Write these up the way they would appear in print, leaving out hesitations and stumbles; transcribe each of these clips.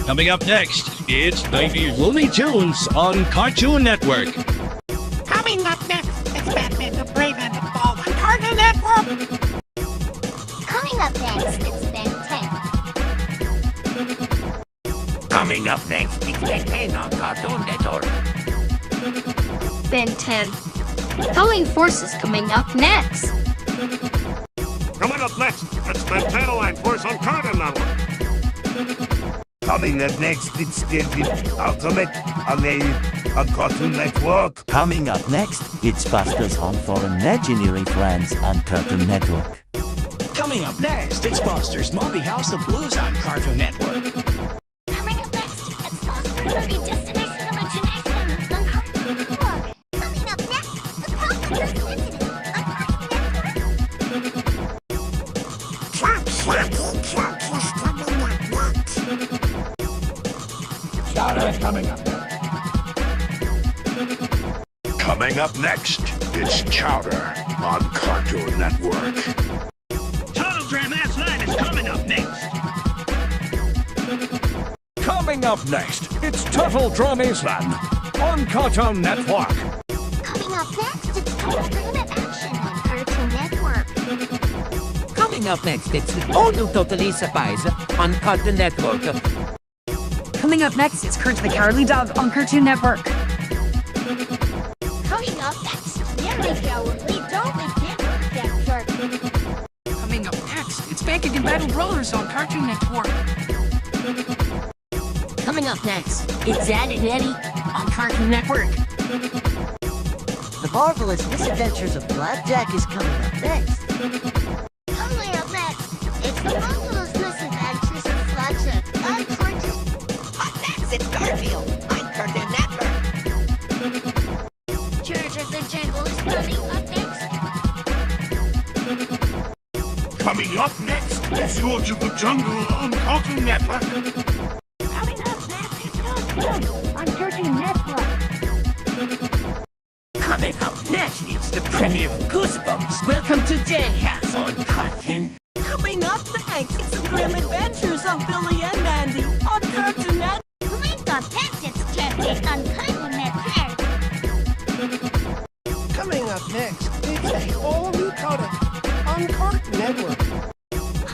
Coming up next, it's 90s Looney Tunes on Cartoon Network. Coming up next, it's Batman the Brave and the Bold on Cartoon Network. Coming up next, it's Ben 10. Coming up next, it's Ben 10 on Cartoon Network. Ben 10. Calling Forces coming up next. Coming up next, it's Ben 10 Line Force on Cartoon Network. Coming up next, it's the Ultimate on Cartoon Network. Coming up next, it's Buster's Home for Imaginary Friends on Cartoon Network. Coming up next, it's Buster's Movie House of Blues on Cartoon Network. Coming up next, it's Foster's Movie Destination Imagination on Cartoon Network. Coming up next, the Foster's Incident on Cartoon Network. Chowder coming up next. Coming up next, it's Chowder on Cartoon Network. Total Drama's Line is coming up next. Coming up next, it's Total Drama's Land on Cartoon Network. Coming up next, it's Total Drama Action on Cartoon Network. Coming up next, it's the all new Totally Spies on Cartoon Network. Coming up next, it's Courage the Cowardly Dog on Cartoon Network. Coming up next, Very Cowardly Dog and Denver Shark. Coming up next, it's Banking and Battle Brothers on Cartoon Network. Coming up next, it's Zad and Eddie on Cartoon Network. The Marvelous Misadventures of Blackjack is coming up next. Coming up next, it's the Marvelous Misadventures of Blackjack on Cartoon. Up next, it's Garfield on Cartoon Network. Church of the Jungle is coming up next. Coming up next, it's George of the Jungle on Cartoon Network. Coming up next, it's Garfield on Cartoon Network. Coming up next, it's the premiere of Goosebumps. Welcome to Jayhouse on Cartoon. Coming up next, it's the Grim Adventures of Billy and Mandy on Cartoon Network. Coming up next, it's Captain on Cartoon Network. Coming up next, it's a all new Coda on Cartoon Network.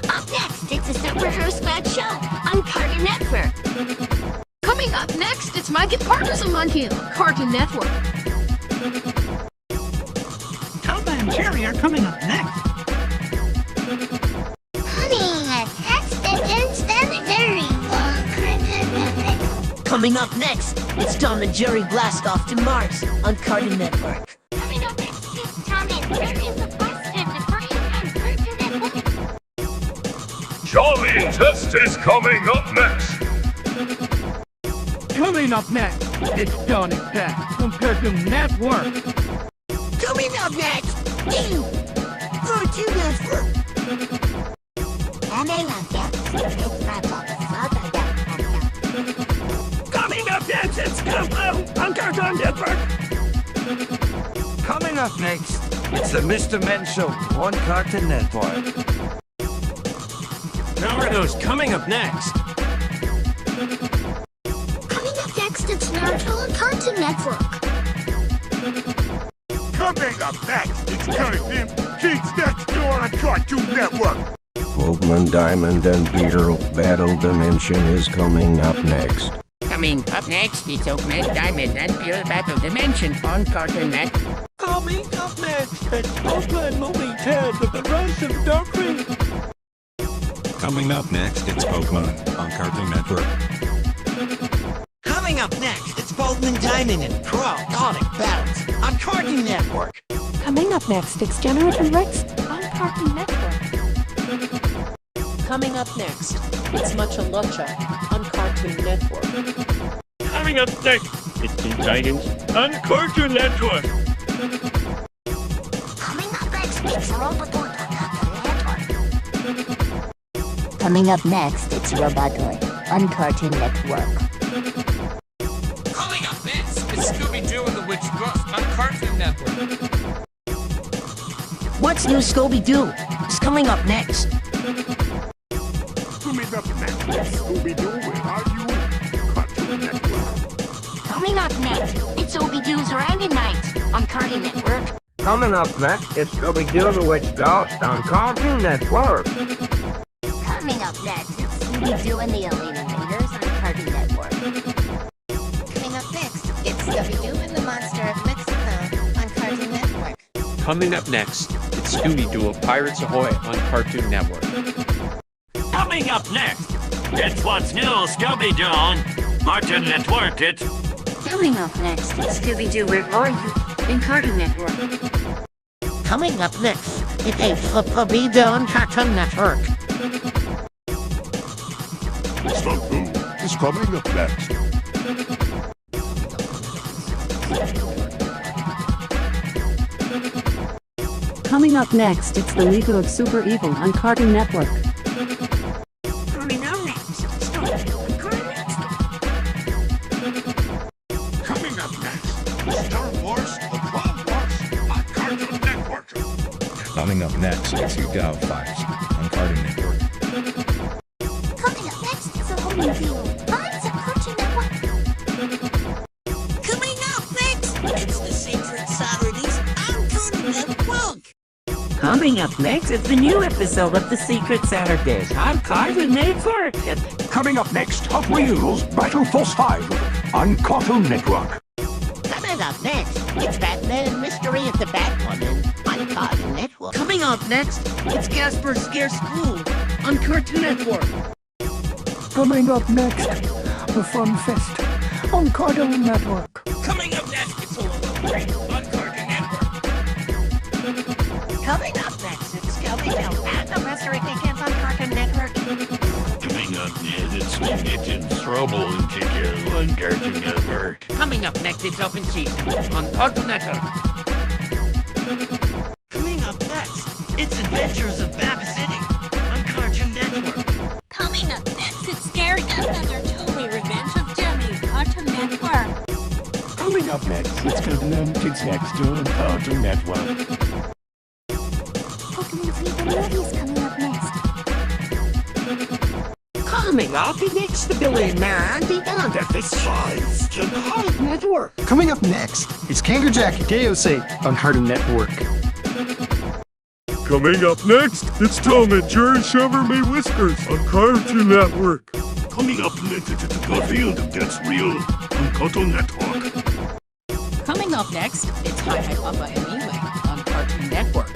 Up next, it's a Superhero Squad show on Cartoon Network. Coming up next, it's Mike and Partners on Monkey on Cartoon Network. Tom and Jerry are coming up next. Coming up next, it's Instant Jerry on Cartoon Network. Coming up next, it's Tom and Jerry Blast Off to Mars on Cartoon Network. Coming up next, it's Tom and Jerry and the Bus and the Brain on Cartoon Network. Charlie and Test is coming up next. Coming up next, it's Johnny Test on Cartoon Network. Coming up next, you Cartoon Network. Coming up next, it's Coming up next, it's Kung on Cartoon Network. Coming up next, it's the Mr. Men Show on Cartoon Network. Naruto's coming up next. Coming up next, it's Naruto on Cartoon Network. Coming up next, it's Cartoon Kids Next Door on Cartoon Network. Pokemon Diamond and Peter Battle Dimension is coming up next. Coming up next, it's Oakman Diamond and Pure Battle Dimension on Cartoon Network. Coming up next, it's Pokemon Movie 10 of the Rise of Darkrai. Coming up next, it's Pokemon on Cartoon Network. Coming up next, it's Pokemon Diamond and Pearl Sonic Battles on Cartoon Network. Coming up next, it's Generation Rex on Cartoon Network. Coming up next, it's Mucha Lucha on Cartoon Network. Coming up next, it's Teen Titans on Cartoon Network. Coming up next, it's Robotoid on Cartoon Network. Coming up next, it's Robotoid on Cartoon Network. Coming up next, it's Scooby-Doo and the Witch Ghost on Cartoon Network. What's New Scooby-Doo is coming up next. Coming up next, it's Scooby-Doo, where are you? Cartoon Network. Coming up next, it's Scooby-Doo's Random Night on Cartoon Network. Coming up next, it's Scooby-Doo the Witch Ghost on Cartoon Network. Coming up next, it's Scooby-Doo and the Alien Invaders on Cartoon Network. Coming up next, it's Scooby-Doo and the Monster of Mexico on Cartoon Network. Coming up next, it's Scooby-Doo of Pirates Ahoy on Cartoon Network. Coming up next, it's What's New Scooby-Doo on Cartoon Network. It's Coming up next, it's Scooby-Doo Where Are You in Cartoon Network. Coming up next, it's Scooby-Doo on Cartoon Network. Spooky is coming up next. Coming up next, it's the League of Super Evil on Cartoon Network. Coming up next, on Cartoon Network. Coming up next, Star Wars: The Clone Wars on Cartoon Network. Coming up next, it's Uberduck Files on Cartoon Network. Coming up next, it's a whole new deal. Mine's on Cartoon Network. Coming up next, it's the Secret Saturdays on Cartoon Network. Coming up next is the new episode of The Secret Saturdays on Cartoon Network. Coming up next, Hot Wheels Battle Force 5 on Cartoon Network. Coming up next, it's Batman Mystery of the Batwoman on Cartoon Network. Coming up next, it's Casper Scare School on Cartoon Network. Coming up next, the Fun Fest on Cartoon Network. Coming up next, it's a little break on Cartoon Network. Coming up next, it's Scooby-Doo and the Mystery Begins on Cartoon Network. coming up next, it's Ninja's Trouble and Tickle on Cartoon Network. Coming up next, it's Open Season on Cartoon Network. Coming up next, it's Adventures of Babs City on Cartoon Network. Coming up next, it's Scary Godmother Totally Revenge of Jimmy, Cartoon Network. Coming up next, it's Cartoon Kids Next on Cartoon Network. Pokemon Sleep movies coming up next. Coming up next, the Billy Man Beyond the Fish Files on Cartoon Network. Coming up next, it's Kangaroo Gayose on Cartoon Network. Coming up next, it's Tom and Jerry Shiver Me Whiskers on Cartoon Network. Coming up next, it's Garfield Gets Real on Cartoon Network. Coming up next, it's Hi Hi Papa and Ewing on Cartoon Network.